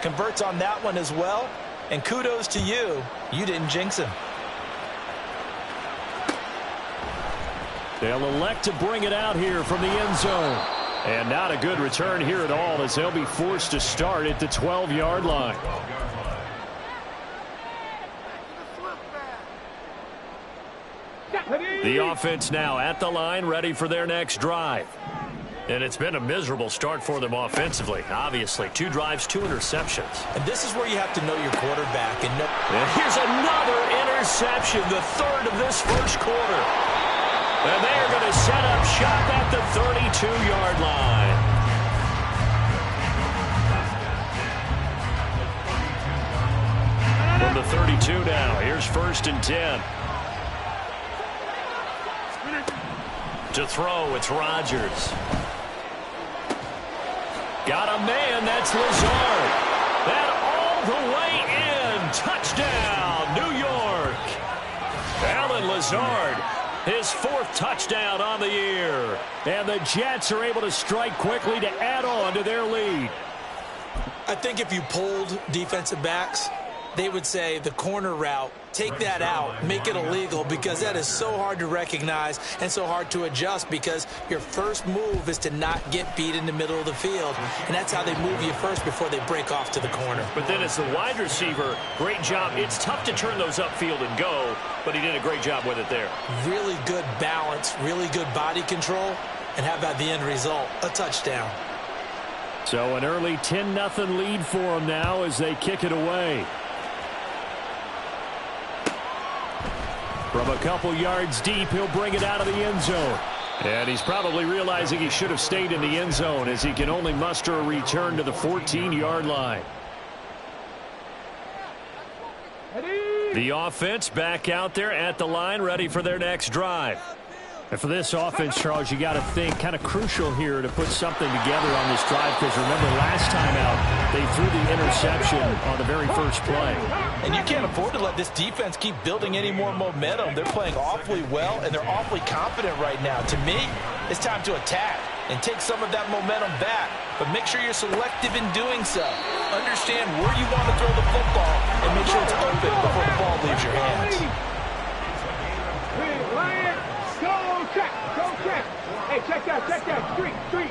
converts on that one as well. And kudos to you. You didn't jinx him. They'll elect to bring it out here from the end zone. And not a good return here at all, as they'll be forced to start at the 12-yard line. The offense now at the line, ready for their next drive. And it's been a miserable start for them offensively. Obviously, 2 drives, 2 interceptions. And this is where you have to know your quarterback. And here's another interception, the 3rd of this first quarter. And they're going to set up shop at the 32-yard line. From the 32 now, here's 1st and 10. To throw, it's Rodgers. Got a man, that's Lazard. That all the way in. Touchdown, New York. Allen Lazard, his 4th touchdown on the year. And the Jets are able to strike quickly to add on to their lead. I think if you polled defensive backs, they would say the corner route, take that out, make it illegal, because that is so hard to recognize and so hard to adjust, because your first move is to not get beat in the middle of the field, and that's how they move you first before they break off to the corner. But then as the wide receiver, great job. It's tough to turn those upfield and go, but he did a great job with it there. Really good balance, really good body control, and how about the end result? A touchdown. So an early 10-0 lead for them now as they kick it away. From a couple yards deep, he'll bring it out of the end zone. And he's probably realizing he should have stayed in the end zone, as he can only muster a return to the 14-yard line. The offense back out there at the line, ready for their next drive. And for this offense, Charles, you got to think kind of crucial here to put something together on this drive, because remember last time out, they threw the interception on the very first play. And you can't afford to let this defense keep building any more momentum. They're playing awfully well, and they're awfully confident right now. To me, it's time to attack and take some of that momentum back. But make sure you're selective in doing so. Understand where you want to throw the football and make sure it's open before the ball leaves your hands. Hey, check that, street.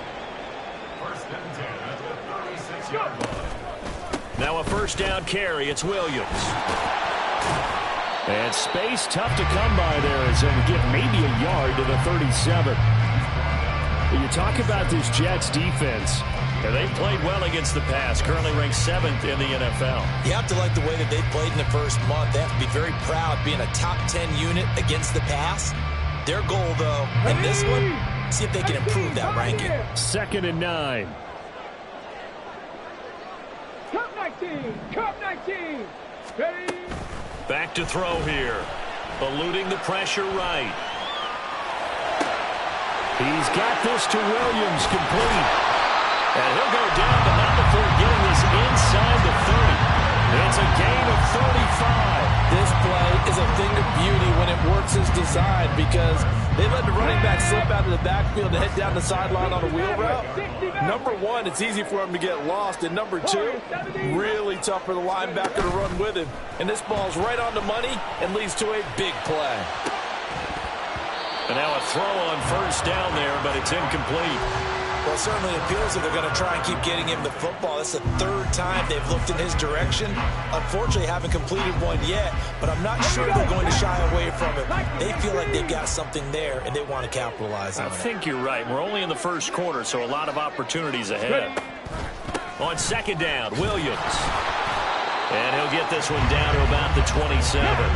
Now a first down carry, it's Williams. And space tough to come by there as they'll get maybe a yard to the 37. You talk about this Jets defense. And they've played well against the pass, currently ranked 7th in the NFL. You have to like the way that they've played in the first month. They have to be very proud being a top 10 unit against the pass. Their goal, though, in this one, see if they can improve that ranking. 2nd and 9. Cup 19. Ready? Back to throw here. Eluding the pressure right. He's got this to Williams, complete. And he'll go down, but not before getting this inside the 30. It's a gain of 35. This play is a thing of beauty when it works as designed, because they let the running back slip out of the backfield and head down the sideline on a wheel route. Number one, it's easy for him to get lost. And number two, really tough for the linebacker to run with him. And this ball's right on the money and leads to a big play. And now a throw on first down there, but it's incomplete. Well, it certainly appears that they're going to try and keep getting him the football. That's the 3rd time they've looked in his direction. Unfortunately, haven't completed one yet, but I'm not sure they're going to shy away from it. They feel like they've got something there, and they want to capitalize on it. I think you're right. We're only in the first quarter, so a lot of opportunities ahead. On 2nd down, Williams. And he'll get this one down to about the 27.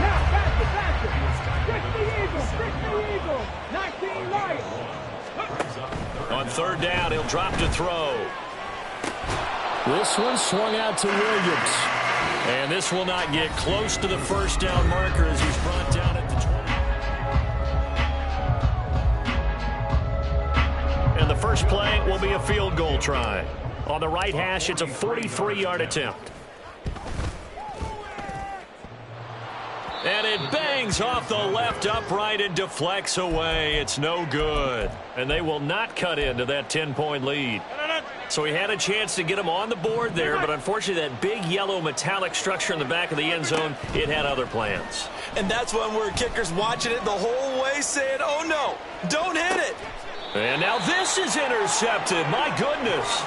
On 3rd down, he'll drop to throw. This one swung out to Williams. And this will not get close to the first down marker as he's brought down at the 20. And the first play will be a field goal try. On the right hash, it's a 43-yard attempt. And it bangs off the left upright and deflects away. It's no good. And they will not cut into that 10-point lead. So he had a chance to get him on the board there, but unfortunately that big yellow metallic structure in the back of the end zone, it had other plans. And that's when we're kickers watching it the whole way saying, oh no, don't hit it. And now this is intercepted. My goodness.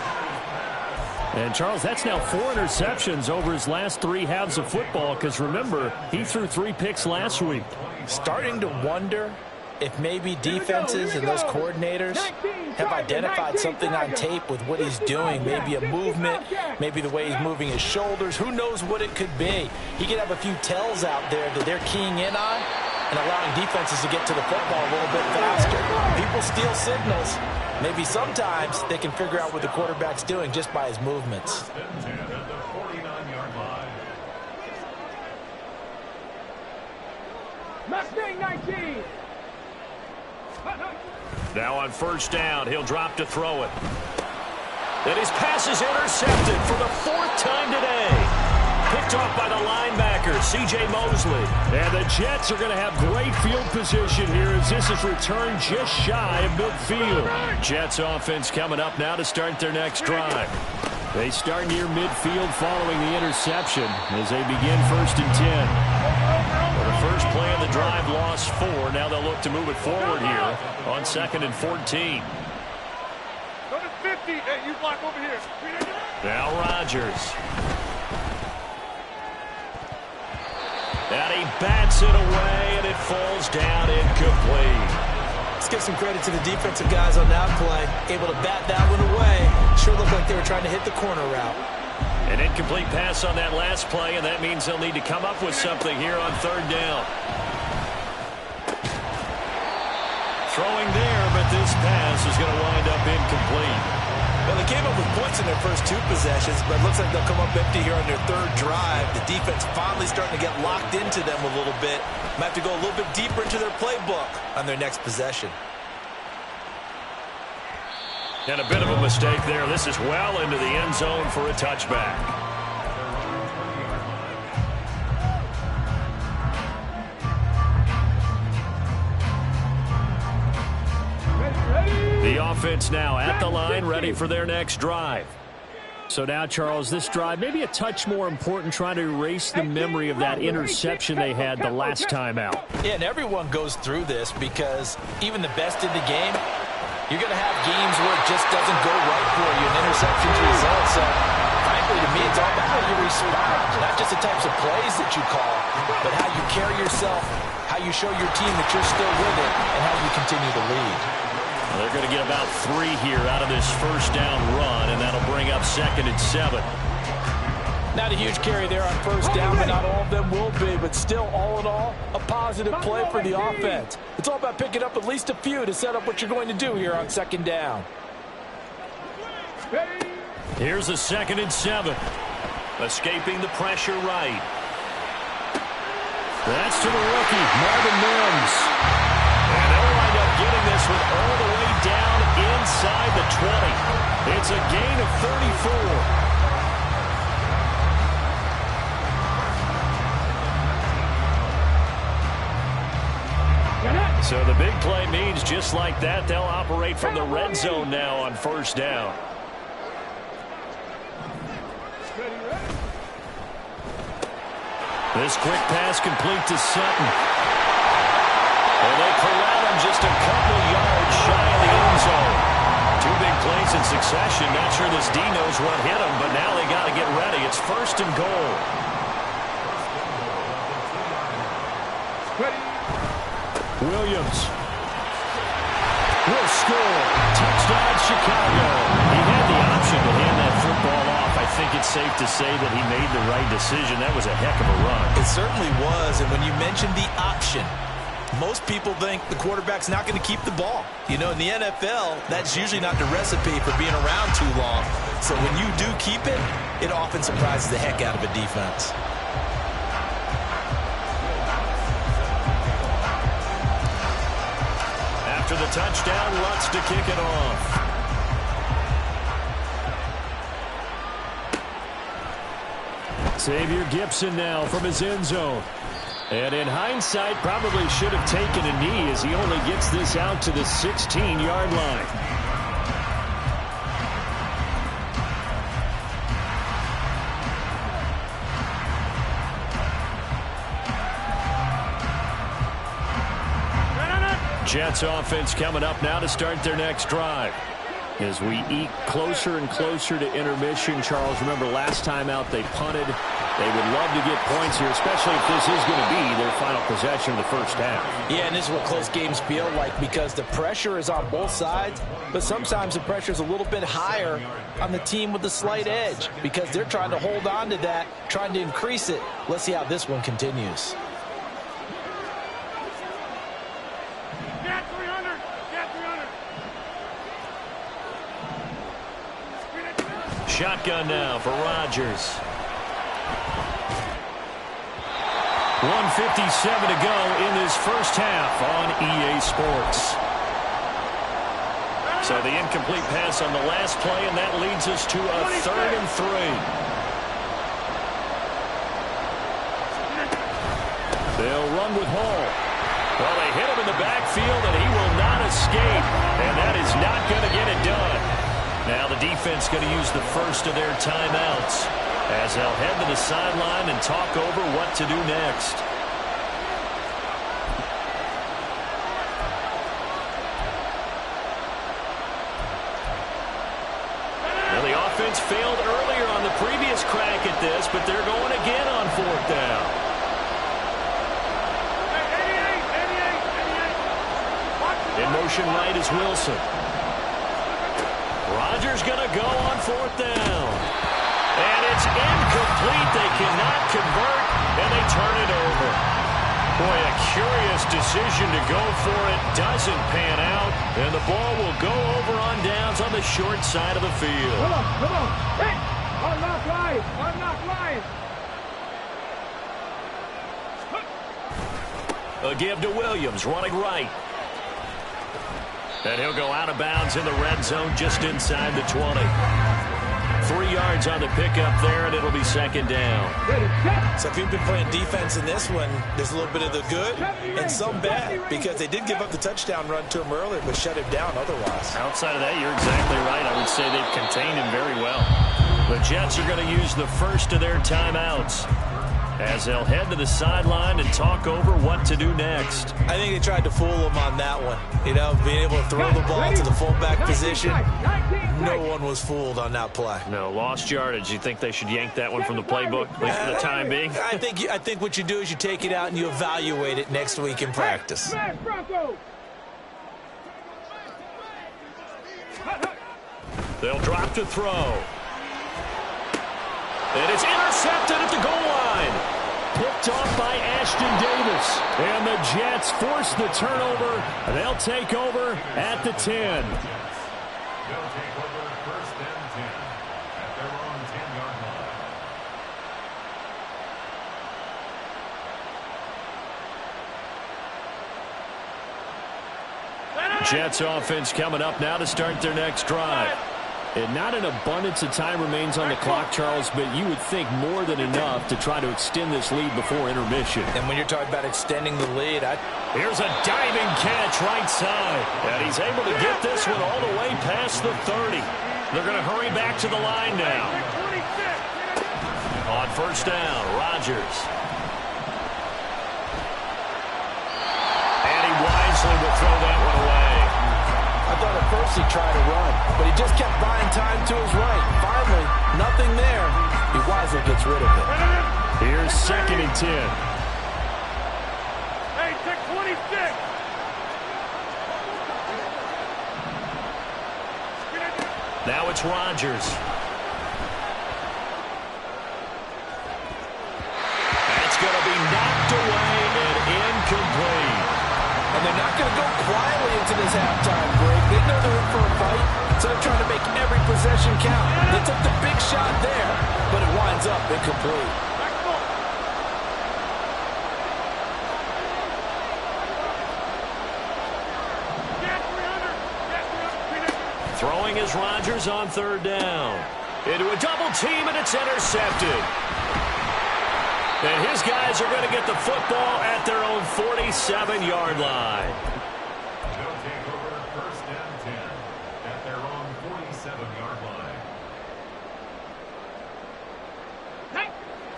And, Charles, that's now 4 interceptions over his last 3 halves of football because, remember, he threw 3 picks last week. Starting to wonder if maybe defenses and those coordinators have identified something on tape with what he's doing. Maybe a movement, maybe the way he's moving his shoulders. Who knows what it could be? He could have a few tells out there that they're keying in on and allowing defenses to get to the football a little bit faster. People steal signals. Maybe sometimes they can figure out what the quarterback's doing just by his movements. Mustang 19. Now on first down, he'll drop to throw it. And his pass is intercepted for the 4th time today. Picked off by the linebacker, C.J. Mosley. And the Jets are going to have great field position here as this is returned just shy of midfield. Jets offense coming up now to start their next drive. They start near midfield following the interception as they begin 1st and 10. Well, the first play of the drive lost 4. Now they'll look to move it forward here on 2nd and 14. Go to 50. Hey, you block over here. Now Rodgers. And he bats it away, and it falls down incomplete. Let's give some credit to the defensive guys on that play. Able to bat that one away. Sure looked like they were trying to hit the corner route. An incomplete pass on that last play, and that means they'll need to come up with something here on 3rd down. Throwing there, but this pass is going to wind up incomplete. Well, they came up with points in their first 2 possessions, but it looks like they'll come up empty here on their 3rd drive. The defense finally starting to get locked into them a little bit. Might have to go a little bit deeper into their playbook on their next possession. And a bit of a mistake there. This is well into the end zone for a touchback. The offense now at the line, ready for their next drive. So now, Charles, this drive maybe a touch more important, trying to erase the memory of that interception they had the last time out. Yeah, and everyone goes through this because even the best in the game, you're going to have games where it just doesn't go right for you, and interceptions result. So, frankly, to me, it's all about how you respond, not just the types of plays that you call, but how you carry yourself, how you show your team that you're still with it, and how you continue to lead. They're going to get about 3 here out of this first down run, and that'll bring up 2nd and 7. Not a huge carry there on first down, but not all of them will be. But still, all in all, a positive play for the offense. It's all about picking up at least a few to set up what you're going to do here on 2nd down. Here's a 2nd and 7. Escaping the pressure right. That's to the rookie, Marvin Mims. And they'll wind up getting this one all the way down inside the 20. It's a gain of 34. So the big play means just like that, they'll operate from the red zone now on first down. This quick pass complete to Sutton. And they corral him just a couple yards shy of the end zone. 2 big plays in succession. Not sure this D knows what hit him, but now they got to get ready. It's 1st and goal. Williams will score. Touchdown, Chicago. He had the option to hand that football off. I think it's safe to say that he made the right decision. That was a heck of a run. It certainly was, and when you mentioned the option, most people think the quarterback's not going to keep the ball. You know, in the NFL, that's usually not the recipe for being around too long. So when you do keep it, it often surprises the heck out of a defense. After the touchdown, Lutz to kick it off. Xavier Gipson now from his end zone. And in hindsight, probably should have taken a knee as he only gets this out to the 16-yard line. Jets offense coming up now to start their next drive. As we eke closer and closer to intermission, Charles, remember last time out they punted. They would love to get points here, especially if this is going to be their final possession of the first half. Yeah, and this is what close games feel like because the pressure is on both sides, but sometimes the pressure is a little bit higher on the team with the slight edge because they're trying to hold on to that, trying to increase it. Let's see how this one continues. Get 300. Get 300. Shotgun now for Rodgers. 1:57 to go in this first half on EA Sports. So the incomplete pass on the last play, and that leads us to a 3rd and 3. They'll run with Hall. Well, they hit him in the backfield, and he will not escape. And that is not going to get it done. Now the defense going to use the first of their timeouts as they'll head to the sideline and talk over what to do next. Well, the offense failed earlier on the previous crack at this, but they're going again on 4th down. In motion right is Wilson. Rodgers going to go on 4th down. And it's incomplete. They cannot convert, and they turn it over. Boy, a curious decision to go for it. Doesn't pan out, and the ball will go over on downs on the short side of the field. Come on. Hey, unlock line. A give to Williams, running right. And he'll go out of bounds in the red zone just inside the 20. 3 yards on the pickup there, and it'll be 2nd down. So if you've been playing defense in this one, there's a little bit of the good and some bad because they did give up the touchdown run to him earlier, but shut him down otherwise. Outside of that, you're exactly right. I would say they've contained him very well. The Jets are going to use the first of their timeouts as they'll head to the sideline and talk over what to do next. I think they tried to fool him on that one. You know, being able to throw the ball to the fullback position. No one was fooled on that play. No, lost yardage. You think they should yank that one from the playbook, at least for the time being? I think what you do is you take it out and you evaluate it next week in practice. They'll drop to throw. And it's intercepted at the goal line. Picked off by Ashton Davis. And the Jets force the turnover. They'll take over at the 10. They'll take over 1st and 10 at their own 10-yard line. Jets offense coming up now to start their next drive. And not an abundance of time remains on the clock, Charles, but you would think more than enough to try to extend this lead before intermission. And when you're talking about extending the lead, here's a diving catch right side. And he's able to get this one all the way past the 30. They're going to hurry back to the line now. On 1st down, Rodgers. And he wisely will throw that one away. I thought at first he tried to run, but he just kept buying time to his right. Finally, nothing there. He wisely gets rid of it. Here's 2nd and 10. Hey, take 26. Now it's Rodgers. That's going to be knocked away and incomplete. And they're not going to go quietly into this halftime break. They know they're in for a fight, so they're trying to make every possession count. They took the big shot there, but it winds up incomplete. Throwing is Rodgers on 3rd down. Into a double team, and it's intercepted. And his guys are going to get the football at their own 47-yard line. They'll take over 1st and 10 at their own 47-yard line.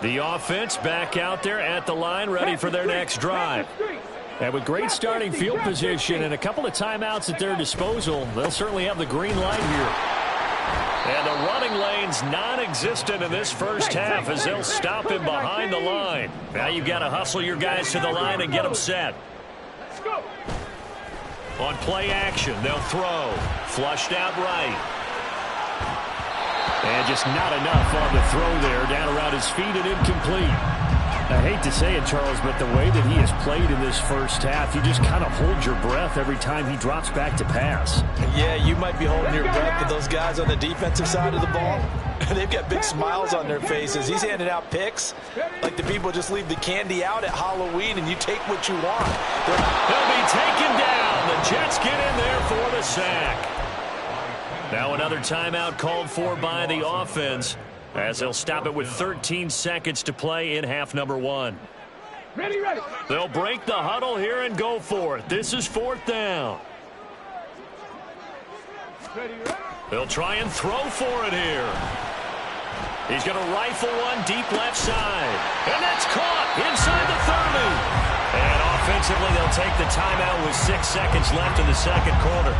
The offense back out there at the line, ready for their next drive. And with great starting field position and a couple of timeouts at their disposal, they'll certainly have the green light here. And the running lane's non-existent in this first half as they'll stop him behind the line. Now you've got to hustle your guys to the line and get them set. On play action, they'll throw. Flushed out right. And just not enough on the throw there. Down around his feet and incomplete. I hate to say it, Charles, but the way that he has played in this first half, you just kind of hold your breath every time he drops back to pass. Yeah, you might be holding your breath, but those guys on the defensive side of the ball, they've got big smiles on their faces. He's handing out picks like the people just leave the candy out at Halloween and you take what you want. He'll be taken down. The Jets get in there for the sack. Now another timeout called for by the offense as they'll stop it with 13 seconds to play in half number one. Ready. They'll break the huddle here and go for it. This is fourth down. Ready. They'll try and throw for it here. He's going to rifle one deep left side. And that's caught inside the 30. And offensively, they'll take the timeout with 6 seconds left in the second quarter.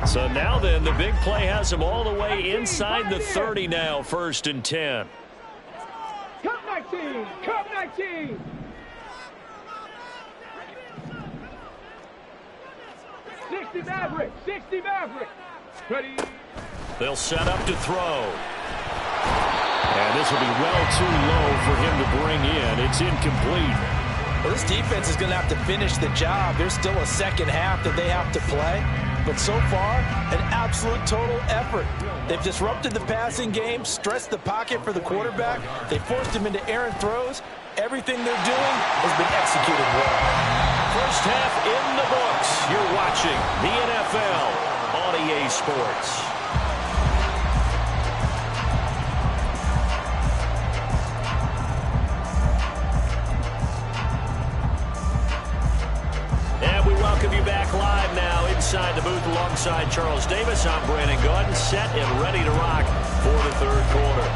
So now then, the big play has him all the way inside the 30 now, 1st and 10. Cup 19. Cup 19. Sixty Maverick. Ready. They'll set up to throw. And this will be well too low for him to bring in. It's incomplete. Well, this defense is going to have to finish the job. There's still a second half that they have to play. But so far, an absolute total effort. They've disrupted the passing game, stressed the pocket for the quarterback. They forced him into errant throws. Everything they're doing has been executed well. First half in the books. You're watching the NFL on EA Sports. And we welcome you back live now inside the booth alongside Charles Davis. I'm Brandon Gaudin, set and ready to rock for the third quarter.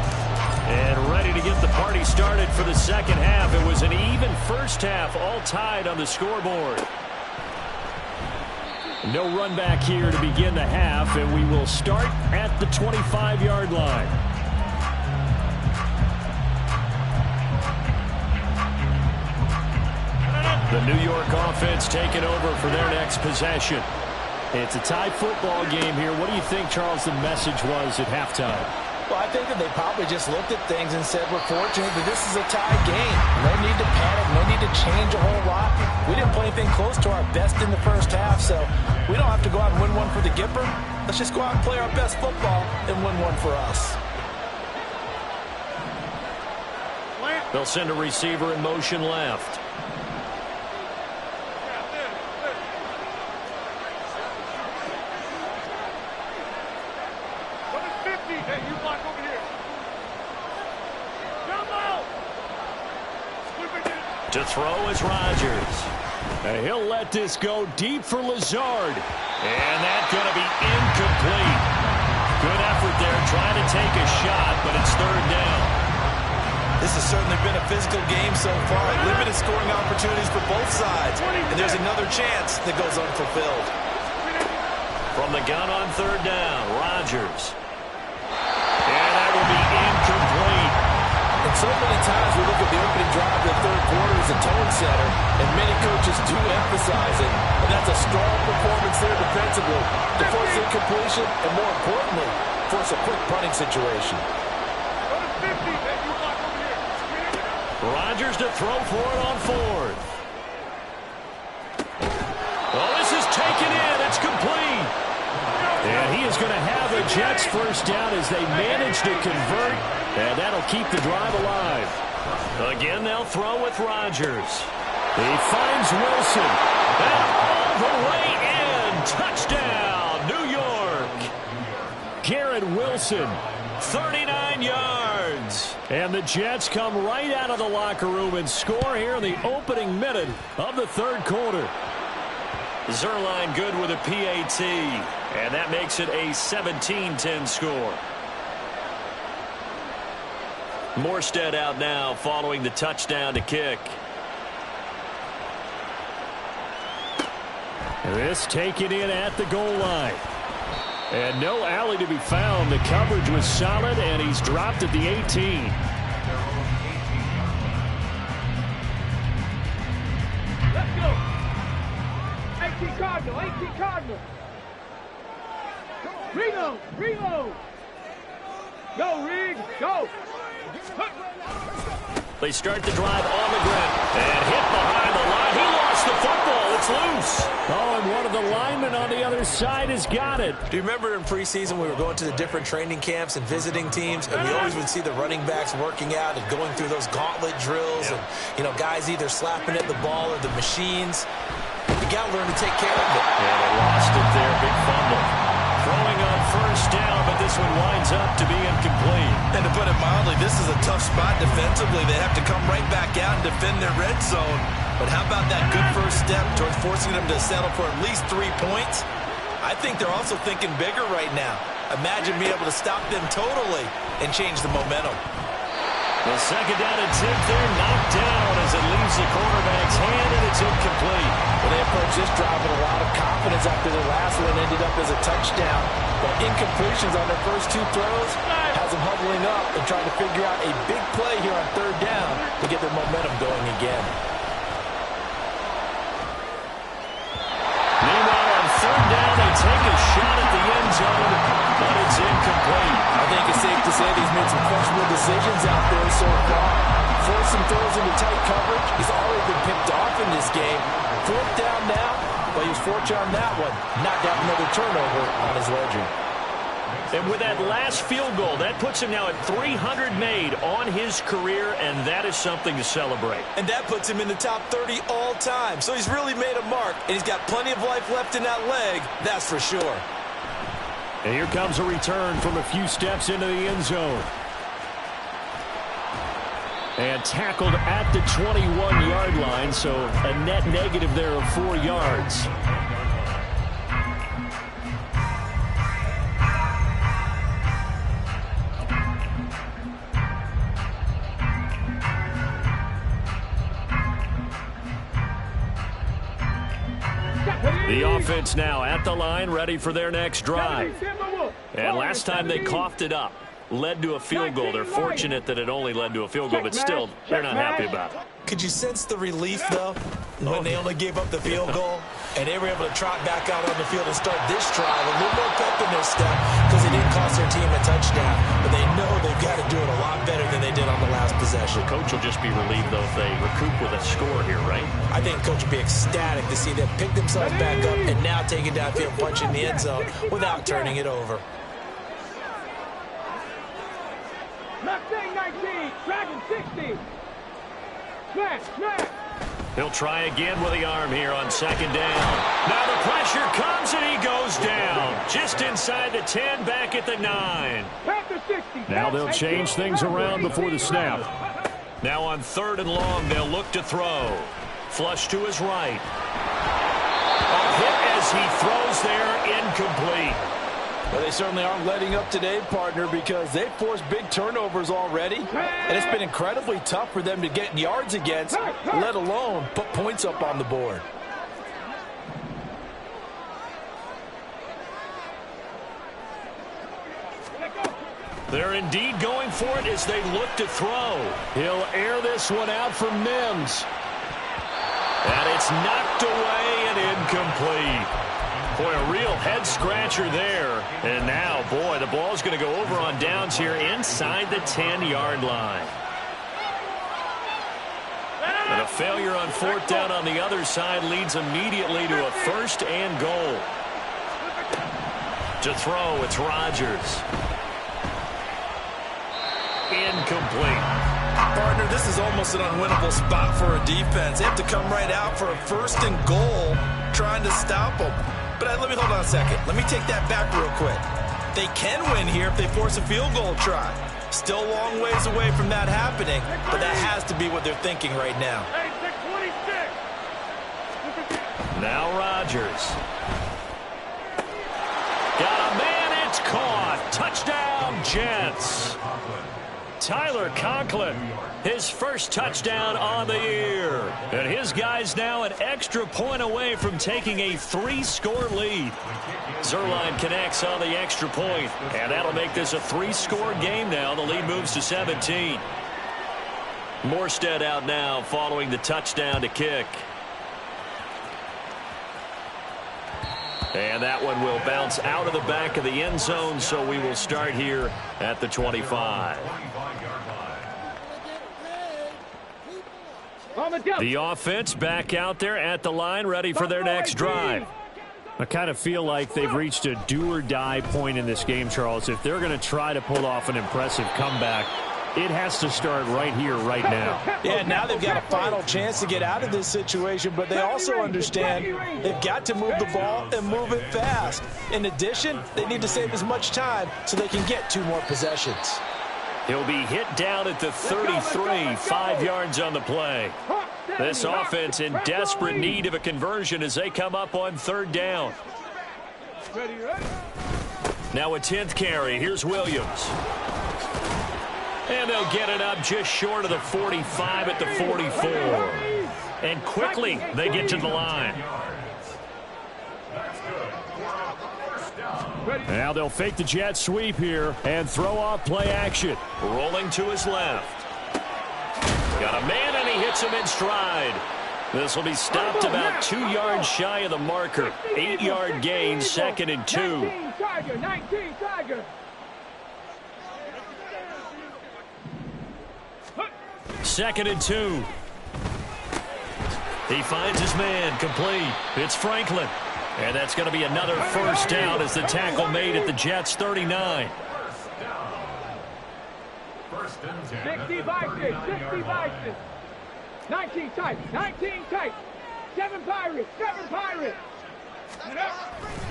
And ready to get the party started for the second half. It was an even first half, all tied on the scoreboard. No run back here to begin the half, and we will start at the 25-yard line. The New York offense taking over for their next possession. It's a tie football game here. What do you think, Charles, the message was at halftime? Well, I think that they probably just looked at things and said, we're fortunate that this is a tie game. No need to panic, no need to change a whole lot. We didn't play anything close to our best in the first half, so we don't have to go out and win one for the Gipper. Let's just go out and play our best football and win one for us. They'll send a receiver in motion left. To throw is Rodgers. And he'll let this go deep for Lazard. And that's going to be incomplete. Good effort there trying to take a shot, but it's third down. This has certainly been a physical game so far. Limited scoring opportunities for both sides. And there's another chance that goes unfulfilled. From the gun on third down, Rodgers. And that will be incomplete. And so many times we look at the opening drive of the third quarter as a tone setter, and many coaches do emphasize it. And that's a strong performance there defensively to force incompletion and, more importantly, force a quick punting situation. Rodgers to throw for it on fourth. Oh, this is taken in. It's complete. And he is going to have a Jets first down as they manage to convert. And that'll keep the drive alive. Again, they'll throw with Rodgers. He finds Wilson. And all the way in. Touchdown, New York. Garrett Wilson, 39 yards. And the Jets come right out of the locker room and score here in the opening minute of the third quarter. Zerline good with a PAT, and that makes it a 17-10 score. Morstead out now following the touchdown to kick. This taken in at the goal line. And no alley to be found. The coverage was solid, and he's dropped at the 18. Let's go. 18 Cardinal, 18 Cardinal. Ringo. Go, Rig, go. They start the drive on the ground and hit behind the line. He lost the football. It's loose. Oh, and one of the linemen on the other side has got it. Do you remember in preseason we were going to the different training camps and visiting teams, and we always would see the running backs working out and going through those gauntlet drills, and guys either slapping at the ball or the machines. You got to learn to take care of it. Yeah, they lost it there. Big fumble. Throwing on first down, but this one winds up to be incomplete. And to put it mildly, this is a tough spot defensively. They have to come right back out and defend their red zone. But how about that good first step towards forcing them to settle for at least 3 points? I think they're also thinking bigger right now. Imagine being able to stop them totally and change the momentum. The second down attempt there knocked down as it leaves the quarterback's hand, and it's incomplete. Well, they approached this drive with a lot of confidence after their last one ended up as a touchdown. But incompletions on their first 2 throws has them huddling up and trying to figure out a big play here on third down to get their momentum going again. Meanwhile, on third down, they take a shot at the end zone, but it's incomplete. I think it's safe to say he's made some questionable decisions out there so far. Forced some throws into tight coverage. He's already been picked off in this game. 4th down now, but he was fortunate on that one. Not got another turnover on his ledger. And with that last field goal, that puts him now at 300 made on his career, and that is something to celebrate. And that puts him in the top 30 all time. So he's really made a mark, and he's got plenty of life left in that leg, that's for sure. And here comes a return from a few steps into the end zone. And tackled at the 21-yard line, so a net negative there of 4 yards. The offense now at the line, ready for their next drive. And last time they coughed it up, led to a field goal. They're fortunate that it only led to a field goal, but still, they're not happy about it. Could you sense the relief, though, when they only gave up the field goal? And they were able to trot back out on the field and start this drive. A little more pep in their step because it didn't cost their team a touchdown. But they know they've got to do it a lot better than they did on the last possession. The coach will just be relieved, though, if they recoup with a score here, right? I think the coach will be ecstatic to see them pick themselves back up and now take it downfield, punch in the end zone without turning it over. Mustang 19, Dragon 60. Smash. He'll try again with the arm here on second down. Now the pressure comes and he goes down. Just inside the 10, back at the 9. Now they'll change things around before the snap. Now on 3rd and long, they'll look to throw. Flush to his right. A hit as he throws there, incomplete. Well, they certainly aren't letting up today, partner, because they've forced big turnovers already. And it's been incredibly tough for them to get yards against, let alone put points up on the board. They're indeed going for it as they look to throw. He'll air this one out for Mims. And it's knocked away and incomplete. Boy, a real head-scratcher there. And now, boy, the ball's going to go over on downs here inside the 10-yard line. And a failure on 4th down on the other side leads immediately to a 1st and goal. To throw, it's Rodgers. Incomplete. Partner, this is almost an unwinnable spot for a defense. They have to come right out for a 1st and goal trying to stop them. But let me hold on a second. Let me take that back real quick. They can win here if they force a field goal try. Still a long ways away from that happening, but that has to be what they're thinking right now. Now Rodgers. Got a man, it's caught. Touchdown, Jets. Tyler Conklin, his first touchdown on the year. And his guys now an extra point away from taking a 3-score lead. Zuerlein connects on the extra point, and that'll make this a 3-score game now. The lead moves to 17. Morstead out now following the touchdown to kick. And that one will bounce out of the back of the end zone, so we will start here at the 25. The offense back out there at the line, ready for their next drive. I kind of feel like they've reached a do-or-die point in this game, Charles. If they're going to try to pull off an impressive comeback, it has to start right here, right now. Yeah, now they've got a final chance to get out of this situation, but they also understand they've got to move the ball and move it fast. In addition, they need to save as much time so they can get 2 more possessions. He'll be hit down at the 33, 5 yards on the play. This offense in desperate need of a conversion as they come up on 3rd down. Now a 10th carry. Here's Williams. And they'll get it up just short of the 45 at the 44. And quickly they get to the line. Now they'll fake the jet sweep here and throw off play action. Rolling to his left. Got a man, and he hits him in stride. This will be stopped about 2 yards shy of the marker. 8-yard gain, 2nd and 2. 19 Tiger. 2nd and 2. He finds his man, complete. It's Franklin. And that's going to be another first down as the tackle made at the Jets' 39. 60 Vikings, 60 Vikings. 19 tight, 19 tight. 7 Pirates, 7 Pirates.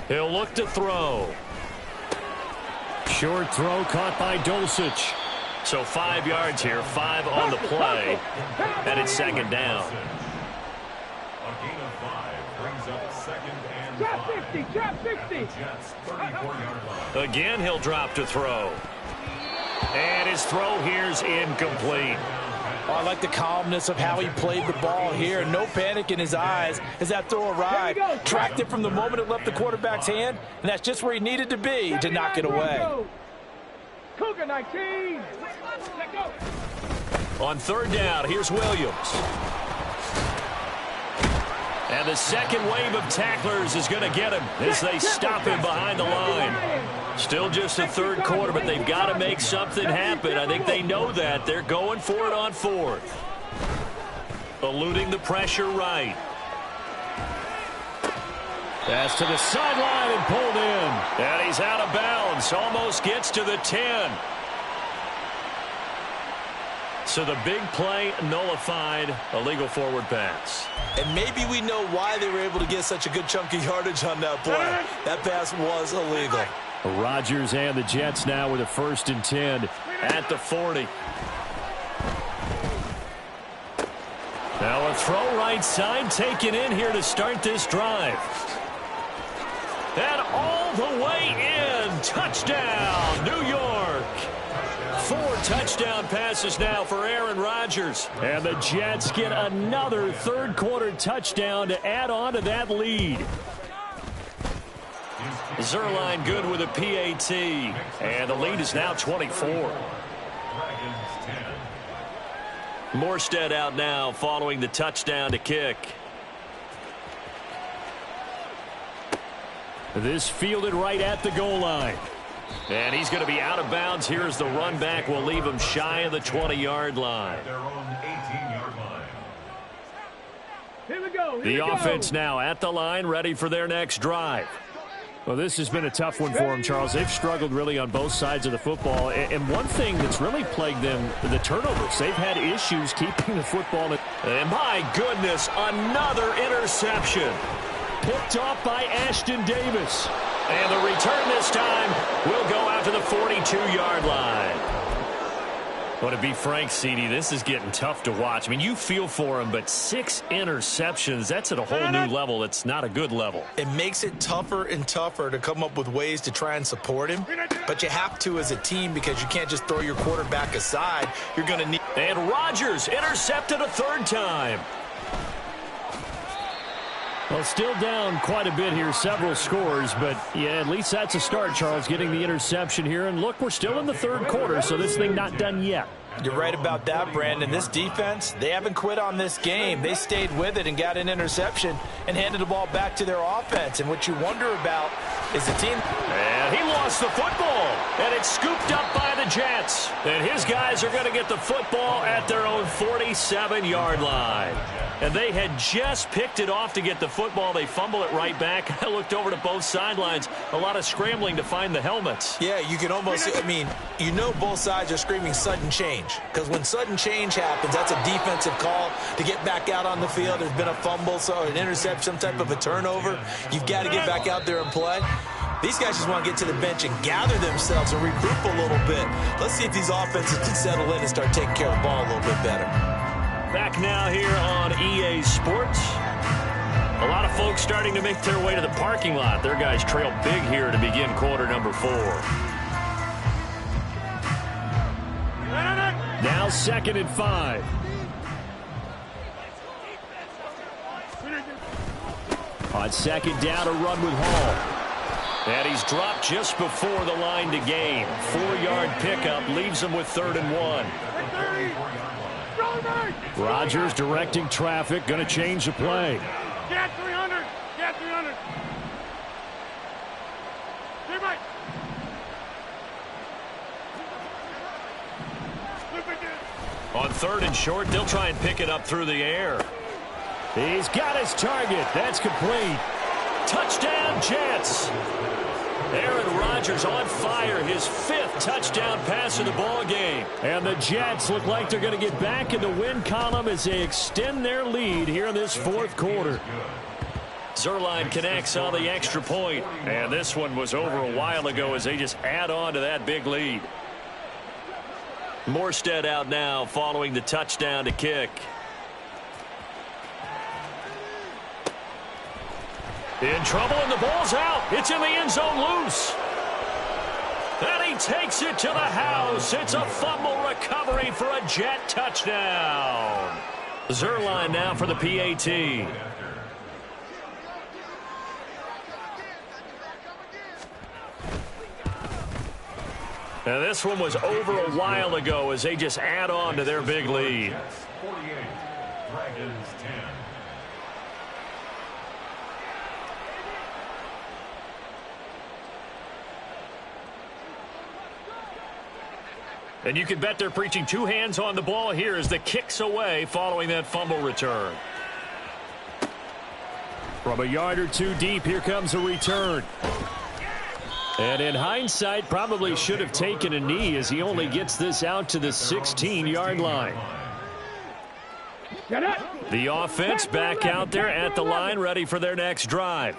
He'll look to throw. Short throw caught by Dulcich. So 5 yards here, 5 on the play. And it's 2nd down. A gain of 5 brings up 2nd and 5. Trap 50, trap 50. Jets 34-yard line. Again, he'll drop to throw. And his throw here's incomplete. Oh, I like the calmness of how he played the ball here. No panic in his eyes as that throw arrived. Tracked it from the moment it left the quarterback's hand, and that's just where he needed to be to knock it away. Cougar 19. Let go. On 3rd down, here's Williams. And the second wave of tacklers is going to get him as they stop him behind the line. Still just the 3rd quarter, but they've got to make something happen. I think they know that. They're going for it on 4th. Eluding the pressure right. Pass to the sideline and pulled in. And he's out of bounds. Almost gets to the 10. So the big play nullified, a legal forward pass. And maybe we know why they were able to get such a good chunk of yardage on that play. That pass was illegal. Rodgers and the Jets now with a 1st and 10 at the 40. Now a throw right side taken in here to start this drive. And all the way in. Touchdown, New York. 4 touchdown passes now for Aaron Rodgers. And the Jets get another 3rd quarter touchdown to add on to that lead. Zuerlein good with a PAT. And the lead is now 24. Morstead out now following the touchdown to kick. This fielded right at the goal line. And he's going to be out of bounds here as the run back will leave him shy of the 20-yard line. Their own 18-yard line. Here we go. The offense now at the line, ready for their next drive. Well, this has been a tough one for them, Charles. They've struggled really on both sides of the football. And one thing that's really plagued them, the turnovers. They've had issues keeping the football. And my goodness, another interception. Picked off by Ashton Davis. And the return this time will go out to the 42-yard line. Well, to be frank, CD, this is getting tough to watch. I mean, you feel for him, but 6 interceptions, that's at a whole new level. It's not a good level. It makes it tougher and tougher to come up with ways to try and support him, but you have to as a team because you can't just throw your quarterback aside. You're going to need... And Rodgers intercepted a 3rd time. Well, still down quite a bit here, several scores, but yeah, at least that's a start, Charles, getting the interception here. And look, we're still in the 3rd quarter, so this thing not done yet. You're right about that, Brandon. This defense, they haven't quit on this game. They stayed with it and got an interception and handed the ball back to their offense. And what you wonder about is the team. And he lost the football, and it's scooped up by the Jets. And his guys are going to get the football at their own 47-yard line. And they had just picked it off to get the football. They fumble it right back. I looked over to both sidelines. A lot of scrambling to find the helmets. Yeah, you can almost, I mean, you know both sides are screaming sudden change. Because when sudden change happens, that's a defensive call to get back out on the field. There's been a fumble, so an interception, some type of a turnover. You've got to get back out there and play. These guys just want to get to the bench and gather themselves and regroup a little bit. Let's see if these offenses can settle in and start taking care of the ball a little bit better. Back now here on EA Sports. A lot of folks starting to make their way to the parking lot. Their guys trail big here to begin quarter number 4. Now 2nd and 5. On 2nd down, a run with Hall. And he's dropped just before the line to gain. 4-yard pickup leaves him with 3rd and 1. Rodgers directing traffic, going to change the play. Get 300. Get 300. On 3rd and short, they'll try and pick it up through the air. He's got his target. That's complete. Touchdown, Jets. Aaron Rodgers on fire, his 5th touchdown pass of the ball game. And the Jets look like they're going to get back in the win column as they extend their lead here in this 4th quarter. Zerline connects on the extra point. And this one was over a while ago as they just add on to that big lead. Morstead out now following the touchdown to kick. In trouble, and the ball's out. It's in the end zone loose. And he takes it to the house. It's a fumble recovery for a Jet touchdown. Zerline now for the PAT. And this one was over a while ago as they just add on to their big lead. 48, Dragons 10. And you can bet they're preaching 2 hands on the ball here as the kick's away following that fumble return. From a yard or 2 deep, here comes a return. And in hindsight, probably should have taken a knee as he only gets this out to the 16-yard line. The offense back out there at the line, ready for their next drive.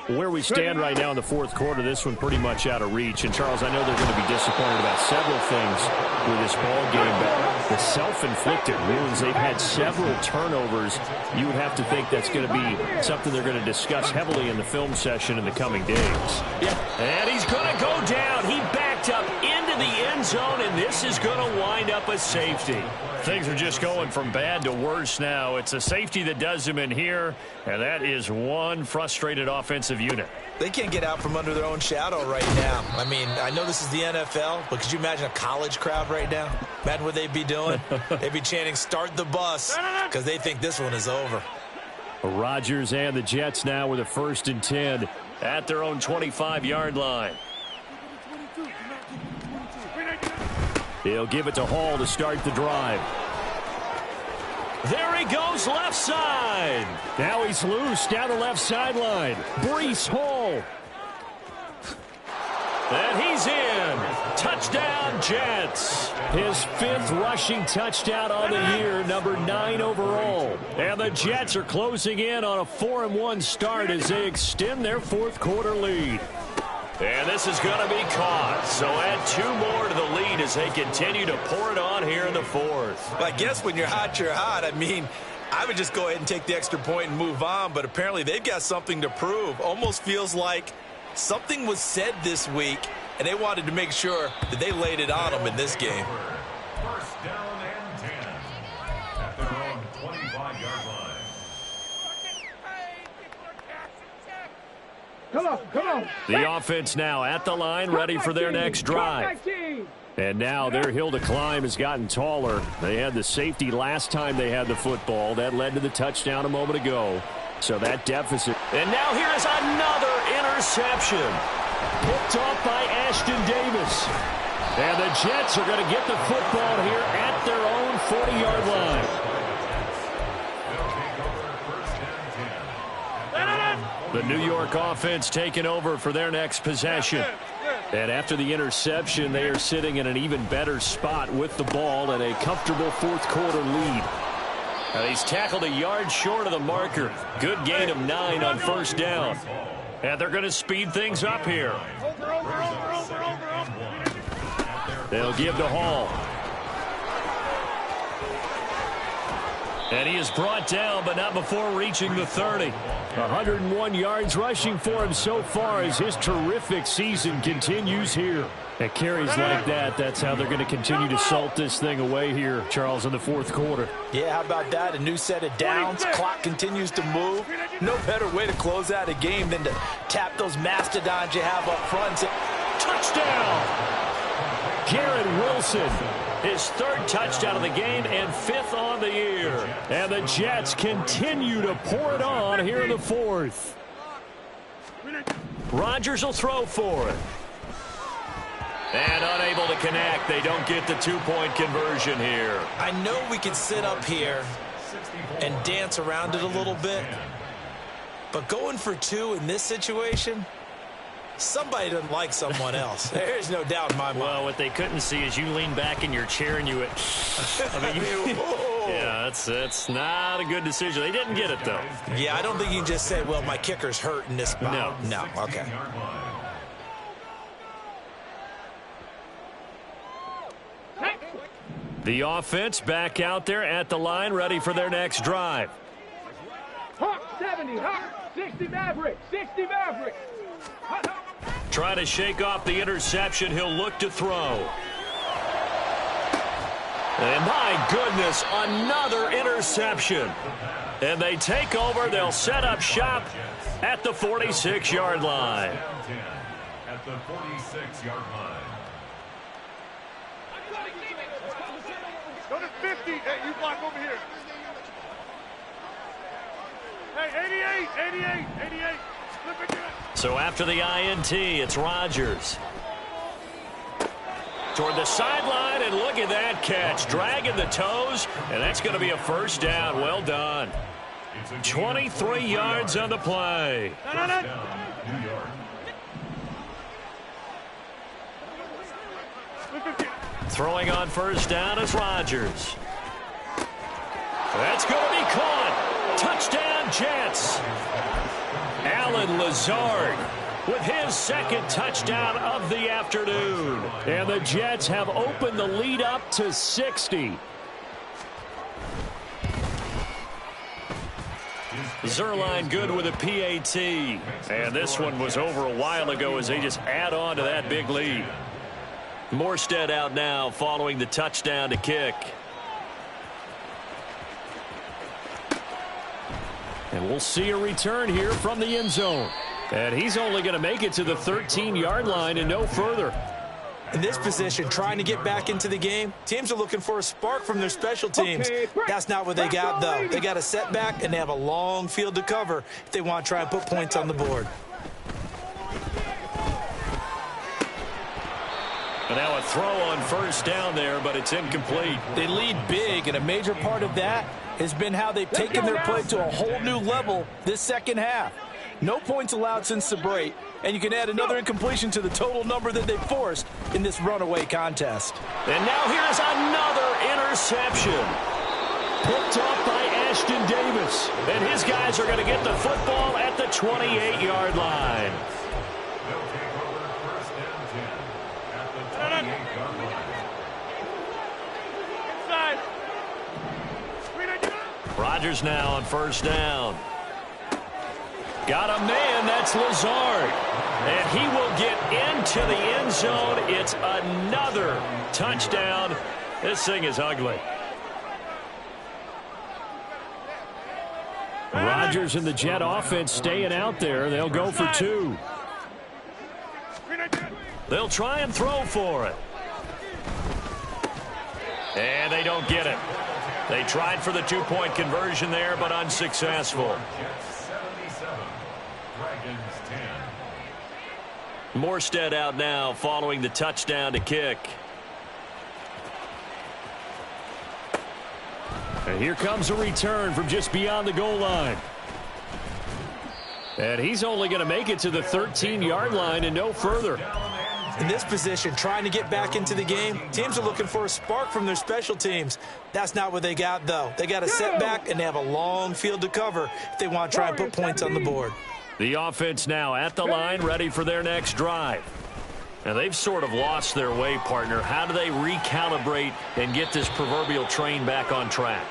Where we stand right now in the 4th quarter, this one pretty much out of reach. And, Charles, I know they're going to be disappointed about several things with this ball game, but the self-inflicted wounds, they've had several turnovers. You would have to think that's going to be something they're going to discuss heavily in the film session in the coming days. Yeah, and he's going to go down. He backed up into the end zone, and this is going to wind up a safety. Things are just going from bad to worse now. It's a safety that does them in here, and that is one frustrated offensive unit. They can't get out from under their own shadow right now. I mean, I know this is the NFL, but could you imagine a college crowd right now? Imagine what they'd be doing. They'd be chanting, "Start the bus," because they think this one is over. Rodgers and the Jets now with a 1st and 10 at their own 25-yard line. He'll give it to Hall to start the drive. There he goes, left side. Now he's loose down the left sideline. Breece Hall. And he's in. Touchdown, Jets. His 5th rushing touchdown on the year, number 9 overall. And the Jets are closing in on a 4-1 start as they extend their 4th quarter lead. And this is going to be caught. So add 2 more to the lead as they continue to pour it on here in the fourth. Well, I guess when you're hot, I mean, I would just go ahead and take the extra point and move on, but apparently they've got something to prove. Almost feels like something was said this week, and they wanted to make sure that they laid it on them in this game. First down and 10 at their own 25-yard line. Come on. The offense now at the line, ready for their next drive. And now their hill to climb has gotten taller. They had the safety last time they had the football. That led to the touchdown a moment ago. So that deficit. And now here's another interception. Picked off by Ashton Davis. And the Jets are going to get the football here at their own 40-yard line. The New York offense taking over for their next possession. And after the interception, they are sitting in an even better spot with the ball and a comfortable fourth-quarter lead. Now he's tackled a yard short of the marker. Good gain of 9 on first down. And they're going to speed things up here. They'll give to Hall. And he is brought down, but not before reaching the 30. 101 yards rushing for him so far as his terrific season continues here. At carries like that, that's how they're going to continue to salt this thing away here, Charles, in the fourth quarter. Yeah, how about that? A new set of downs. Clock continues to move. No better way to close out a game than to tap those mastodons you have up front. Touchdown! Garrett Wilson. His 3rd touchdown of the game and 5th on the year. And the Jets continue to pour it on here in the fourth. Rodgers will throw for it. And unable to connect. They don't get the 2-point conversion here. I know we can sit up here and dance around it a little bit, but going for 2 in this situation, somebody doesn't like someone else. There's no doubt in my mind. Well, what they couldn't see is you lean back in your chair and you went, yeah, that's not a good decision. They didn't get it, though. Yeah, I don't think you can just say, well, my kicker's hurt in this spot. No, okay. The offense back out there at the line, ready for their next drive. Hawk 70, Hawk 60 Maverick, 60 Maverick. Trying to shake off the interception. He'll look to throw. And my goodness, another interception. And they take over. They'll set up shop at the 46-yard line. At the 46-yard line. Go to 50. Hey, you block over here. Hey, 88. Flip it. So after the INT, it's Rodgers. Toward the sideline, and look at that catch. Dragging the toes, and that's going to be a first down. Well done. 23 yards on the play. New York. Throwing on first down is Rodgers. That's going to be caught. Touchdown, Jets. Allen Lazard with his 2nd touchdown of the afternoon. And the Jets have opened the lead up to 60. Zerline good with a PAT. And this one was over a while ago as they just add on to that big lead. Morstead out now following the touchdown to kick. And we'll see a return here from the end zone. And he's only going to make it to the 13-yard line and no further. In this position, trying to get back into the game, teams are looking for a spark from their special teams. That's not what they got, though. They got a setback, and they have a long field to cover if they want to try and put points on the board. And now a throw on first down there, but it's incomplete. They lead big, and a major part of that has been how they've taken their play to a whole new level this second half. No points allowed since the break, and you can add another incompletion to the total number that they forced in this runaway contest. And now here's another interception. Picked off by Ashton Davis. And his guys are going to get the football at the 28-yard line. Rodgers now on first down. Got a man, that's Lazard. And he will get into the end zone. It's another touchdown. This thing is ugly. Rodgers and the Jet offense staying out there. They'll go for 2. They'll try and throw for it. And they don't get it. They tried for the 2-point conversion there, but unsuccessful. Morstead out now following the touchdown to kick. And here comes a return from just beyond the goal line. And he's only going to make it to the 13-yard line and no further. In this position, trying to get back into the game, teams are looking for a spark from their special teams. That's not what they got, though. They got a setback, and they have a long field to cover if they want to try and put points on the board. The offense now at the line, ready for their next drive. Now, they've sort of lost their way, partner. How do they recalibrate and get this proverbial train back on track?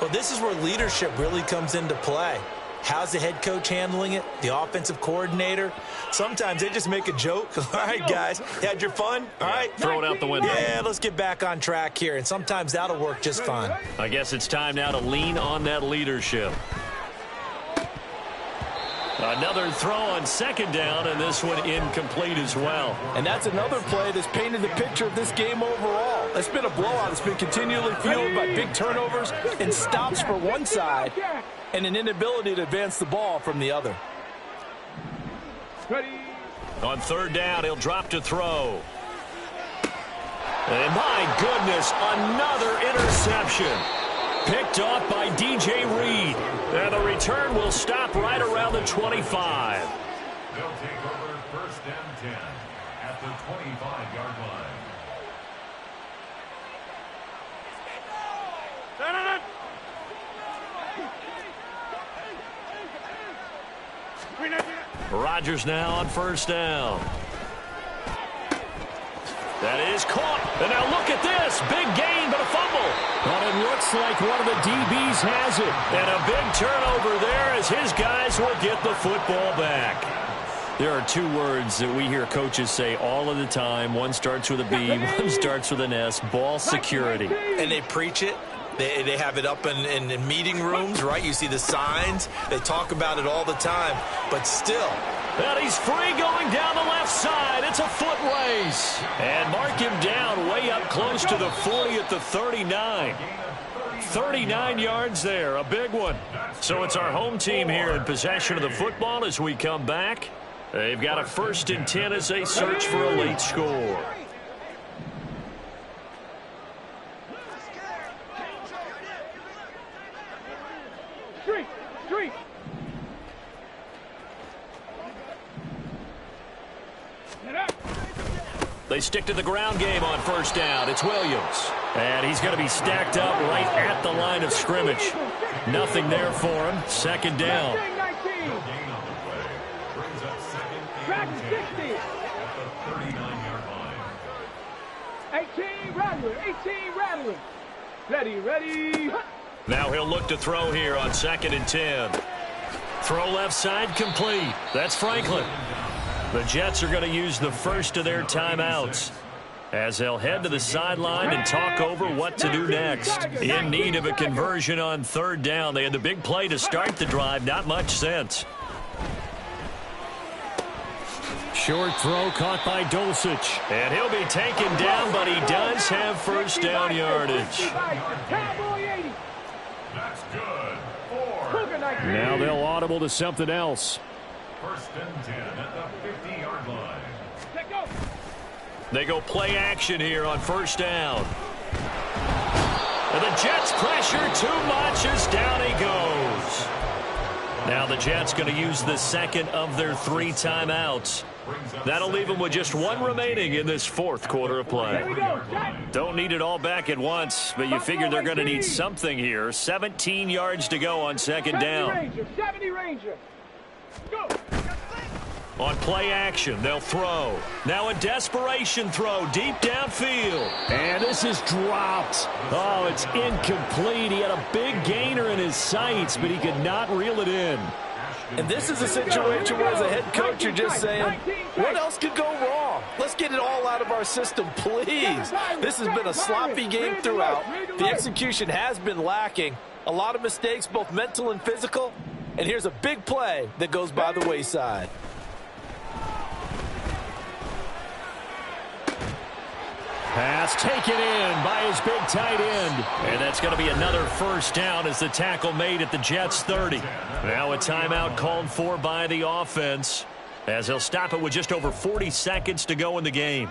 Well, this is where leadership really comes into play. How's the head coach handling it? The offensive coordinator? Sometimes they just make a joke. All right, guys, you had your fun? All right. Throw it out the window. Yeah, let's get back on track here, and sometimes that'll work just fine. I guess it's time now to lean on that leadership. Another throw on second down, and this one incomplete as well. And that's another play that's painted the picture of this game overall. It's been a blowout. It's been continually fueled by big turnovers and stops for one side and an inability to advance the ball from the other. On third down, he'll drop to throw. And my goodness, another interception. Picked off by DJ Reed. And the return will stop right around the 25. They'll take over first and 10 at the 25-yard line. Rodgers now on first down. That is caught. And now look at this. Big gain, but a fumble. But it looks like one of the DBs has it. And a big turnover there as his guys will get the football back. There are 2 words that we hear coaches say all of the time. One starts with a B, one starts with an S. Ball security. And they preach it. They have it up in meeting rooms, right? You see the signs. They talk about it all the time. But still. And he's free going down the left side. It's a foot race. And mark him down way up close to the 40 at the 39. 39 yards there, a big one. So it's our home team here in possession of the football as we come back. They've got a 1st and 10 as they search for a late score. Street. They stick to the ground game on first down. It's Williams. And he's going to be stacked up right at the line of scrimmage. Nothing there for him. Second down. Track 60. 18 rattling. Ready. Now he'll look to throw here on 2nd and 10. Throw left side complete. That's Franklin. The Jets are going to use the first of their timeouts as they'll head to the sideline and talk over what to do next. In need of a conversion on third down. They had the big play to start the drive. Not much sense. Short throw caught by Dulcich. And he'll be taken down, but he does have first down yardage. That's good. 4. Now they'll audible to something else. 1st and 10 at the 50-yard line. They go play action here on first down. And the Jets pressure too much as down he goes. Now the Jets going to use the second of their 3 timeouts. That'll leave them with just 1 remaining in this 4th quarter of play. Don't need it all back at once, but you figure they're going to need something here. 17 yards to go on second down. 70 Ranger. Go. On play action, they'll throw. Now a desperation throw deep downfield. And this is dropped. Oh, it's incomplete. He had a big gainer in his sights, but he could not reel it in. And this is a situation where, as a head coach, you're just saying, what else could go wrong? Let's get it all out of our system, please. This has been a sloppy game throughout. The execution has been lacking. A lot of mistakes, both mental and physical. And here's a big play that goes by the wayside. Pass taken in by his big tight end. And that's going to be another first down as the tackle made at the Jets' 30. Now a timeout called for by the offense as they'll stop it with just over 40 seconds to go in the game.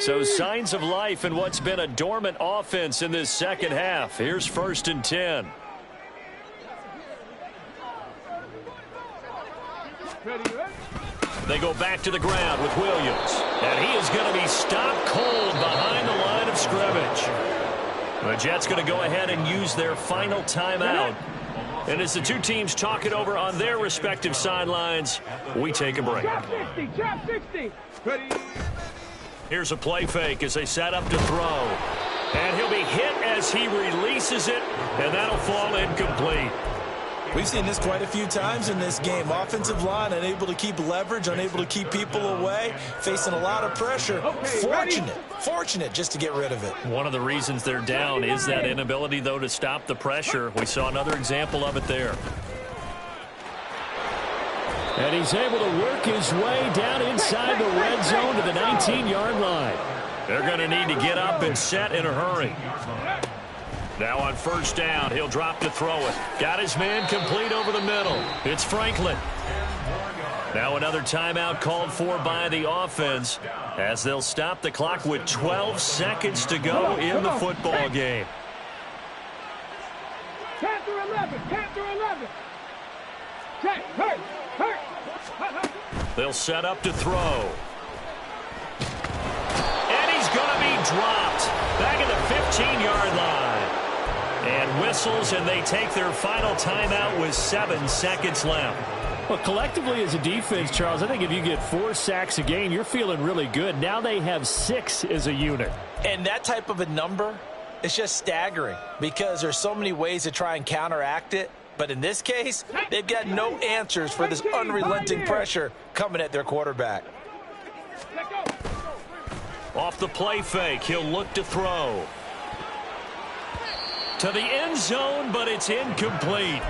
So signs of life in what's been a dormant offense in this second half. Here's 1st and 10. They go back to the ground with Williams. And he is going to be stopped cold behind the line of scrimmage. The Jets going to go ahead and use their final timeout. And as the two teams talk it over on their respective sidelines, we take a break. Chop 60. Ready. Here's a play fake as they set up to throw. And he'll be hit as he releases it, and that'll fall incomplete. We've seen this quite a few times in this game. Offensive line unable to keep leverage, unable to keep people away, facing a lot of pressure. Fortunate just to get rid of it. One of the reasons they're down is that inability, though, to stop the pressure. We saw another example of it there. And he's able to work his way down inside the red zone to the 19-yard line. They're going to need to get up and set in a hurry. Now on first down, he'll drop to throw it. Got his man complete over the middle. It's Franklin. Now another timeout called for by the offense as they'll stop the clock with 12 seconds to go in the football game. 10 through 11. 10 through 11. Check. Hurt. They'll set up to throw. And he's going to be dropped back at the 15-yard line. And whistles, and they take their final timeout with 7 seconds left. Well, collectively as a defense, Charles, I think if you get 4 sacks a game, you're feeling really good. Now they have 6 as a unit. And that type of a number is just staggering because there's so many ways to try and counteract it. But in this case, they've got no answers for this unrelenting pressure coming at their quarterback. Off the play fake, he'll look to throw. To the end zone, but it's incomplete.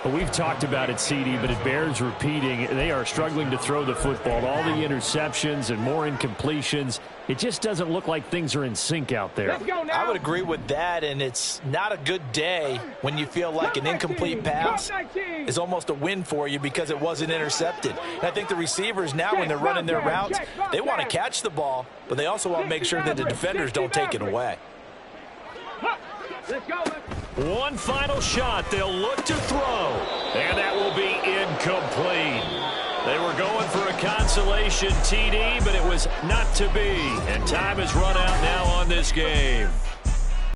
Well, we've talked about it, CD, but it bears repeating. They are struggling to throw the football. All the interceptions and more incompletions. It just doesn't look like things are in sync out there. I would agree with that, and it's not a good day when you feel like an incomplete pass is almost a win for you because it wasn't intercepted. And I think the receivers now, when they're running their routes, they want to catch the ball, but they also want to make sure that the defenders don't take it away. Let's go. One final shot. They'll look to throw. And that will be incomplete. They were going for a consolation TD, but it was not to be. And time has run out now on this game.